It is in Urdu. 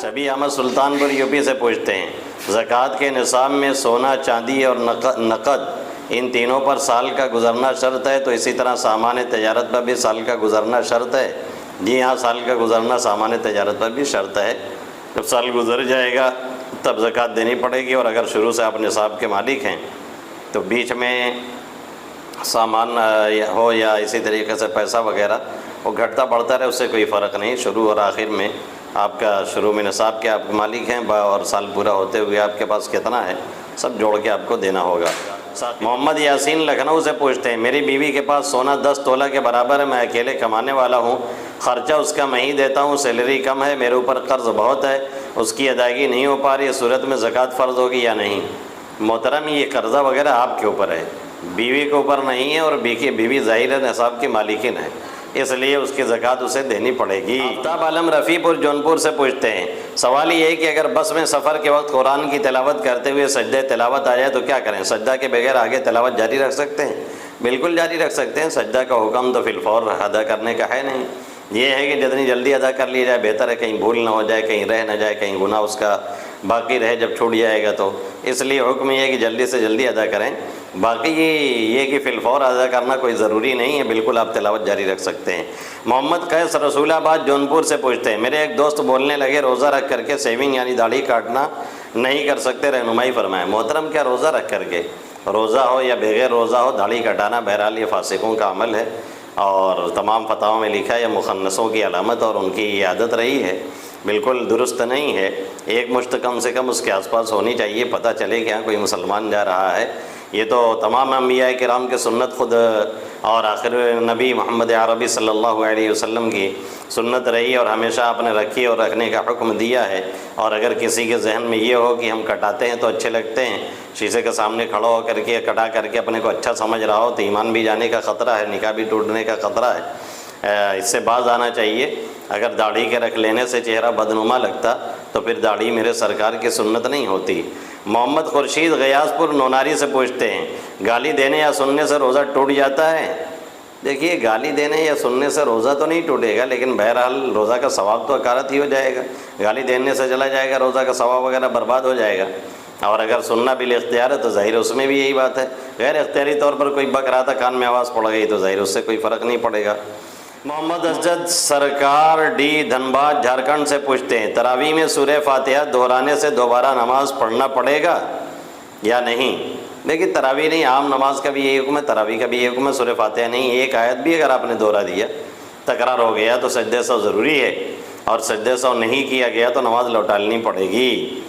شبی احمد سلطان پور یو پی سے پوچھتے ہیں زکوٰۃ کے نصاب میں سونا چاندی اور نقد ان تینوں پر سال کا گزرنا شرط ہے، تو اسی طرح سامان تجارت پر بھی سال کا گزرنا شرط ہے؟ جی ہاں، سال کا گزرنا سامان تجارت پر بھی شرط ہے۔ جب سال گزر جائے گا تب زکوٰۃ دینی پڑے گی، اور اگر شروع سے آپ نصاب کے مالک ہیں تو بیچ میں سامان ہو یا اسی طریقے سے پیسہ وغیرہ وہ گھٹتا بڑھتا رہے، اس سے کوئی فرق نہیں۔ شروع اور آخر میں آپ کا شروع میں نصاب کے آپ مالک ہیں، اور سال پورا ہوتے ہوئے آپ کے پاس کتنا ہے سب جوڑ کے آپ کو دینا ہوگا۔ محمد یاسین لکھنؤ سے پوچھتے ہیں میری بیوی کے پاس سونا 10 تولہ کے برابر ہے، میں اکیلے کمانے والا ہوں، خرچہ اس کا میں ہی دیتا ہوں، سیلری کم ہے، میرے اوپر قرض بہت ہے، اس کی ادائیگی نہیں ہو پا رہی، اس صورت میں زکوٰۃ فرض ہوگی یا نہیں؟ محترم، یہ قرضہ وغیرہ آپ کے اوپر ہے، بیوی کے اوپر نہیں ہے، اور بیوی ظاہر نصاب کی مالکن ہے، اس لیے اس کی زکوٰۃ اسے دینی پڑے گی۔ آفتاب عالم رفیع پور جونپور سے پوچھتے ہیں سوال یہ ہے کہ اگر بس میں سفر کے وقت قرآن کی تلاوت کرتے ہوئے سجدہ تلاوت آ جائے تو کیا کریں؟ سجدہ کے بغیر آگے تلاوت جاری رکھ سکتے ہیں؟ بالکل جاری رکھ سکتے ہیں، سجدہ کا حکم تو فی الفور ادا کرنے کا ہے نہیں، یہ ہے کہ جتنی جلدی ادا کر لی جائے بہتر ہے، کہیں بھول نہ ہو جائے، کہیں رہ نہ جائے، کہیں گناہ اس کا باقی رہے جب چھوٹ جائے گا، تو اس لیے حکم یہ ہے کہ جلدی سے جلدی ادا کریں۔ باقی یہ کہ فی الفور ادا کرنا کوئی ضروری نہیں ہے، بالکل آپ تلاوت جاری رکھ سکتے ہیں۔ محمد قیس رسول آباد جونپور سے پوچھتے ہیں میرے ایک دوست بولنے لگے روزہ رکھ کر کے سیونگ یعنی داڑھی کاٹنا نہیں کر سکتے، رہنمائی فرمائیں۔ محترم، کیا روزہ رکھ کر کے، روزہ ہو یا بغیر روزہ ہو، داڑھی کٹانا بہرحال یہ فاسقوں کا عمل ہے، اور تمام فتاووں میں لکھا ہے یہ مخنثوں کی علامت اور ان کی یہ عادت رہی ہے، بالکل درست نہیں ہے۔ ایک مشت کم سے کم اس کے آس پاس ہونی چاہیے، پتہ چلے کہ ہاں کوئی مسلمان جا رہا ہے۔ یہ تو تمام انبیاء کرام کے سنت خود اور آخر نبی محمد عربی صلی اللہ علیہ وسلم کی سنت رہی، اور ہمیشہ آپ نے رکھی اور رکھنے کا حکم دیا ہے۔ اور اگر کسی کے ذہن میں یہ ہو کہ ہم کٹاتے ہیں تو اچھے لگتے ہیں، شیشے کے سامنے کھڑا ہو کر کے کٹا کر کے اپنے کو اچھا سمجھ رہا ہو، تو ایمان بھی جانے کا خطرہ ہے، نکاح بھی ٹوٹنے کا خطرہ ہے، اس سے باز آنا چاہیے۔ اگر داڑھی کے رکھ لینے سے چہرہ بدنما لگتا تو پھر داڑھی میرے سرکار کی سنت نہیں ہوتی۔ محمد خورشید غیاث پور نوناری سے پوچھتے ہیں گالی دینے یا سننے سے روزہ ٹوٹ جاتا ہے؟ دیکھیے، گالی دینے یا سننے سے روزہ تو نہیں ٹوٹے گا، لیکن بہرحال روزہ کا ثواب تو اکارت ہی ہو جائے گا، گالی دینے سے چلا جائے گا، روزہ کا ثواب وغیرہ برباد ہو جائے گا۔ اور اگر سننا بالاختیار ہے تو ظاہر اس میں بھی یہی بات ہے، غیر اختیاری طور پر کوئی بک رہا تھا کان میں آواز پڑ گئی تو ظاہر اس سے کوئی فرق نہیں پڑے گا۔ محمد اسجد سرکار ڈی دھنباد جھارکھنڈ سے پوچھتے ہیں تراویح میں سورہ فاتحہ دہرانے سے دوبارہ نماز پڑھنا پڑے گا یا نہیں؟ دیکھیے، تراویح نہیں، عام نماز کا بھی یہی حکم ہے، تراویح کا بھی یہی حکم ہے، سورہ فاتحہ نہیں، ایک آیت بھی اگر آپ نے دوہرا دیا، تکرار ہو گیا تو سجدہ سہو ضروری ہے، اور سجدہ سہو نہیں کیا گیا تو نماز لوٹا لینی پڑے گی۔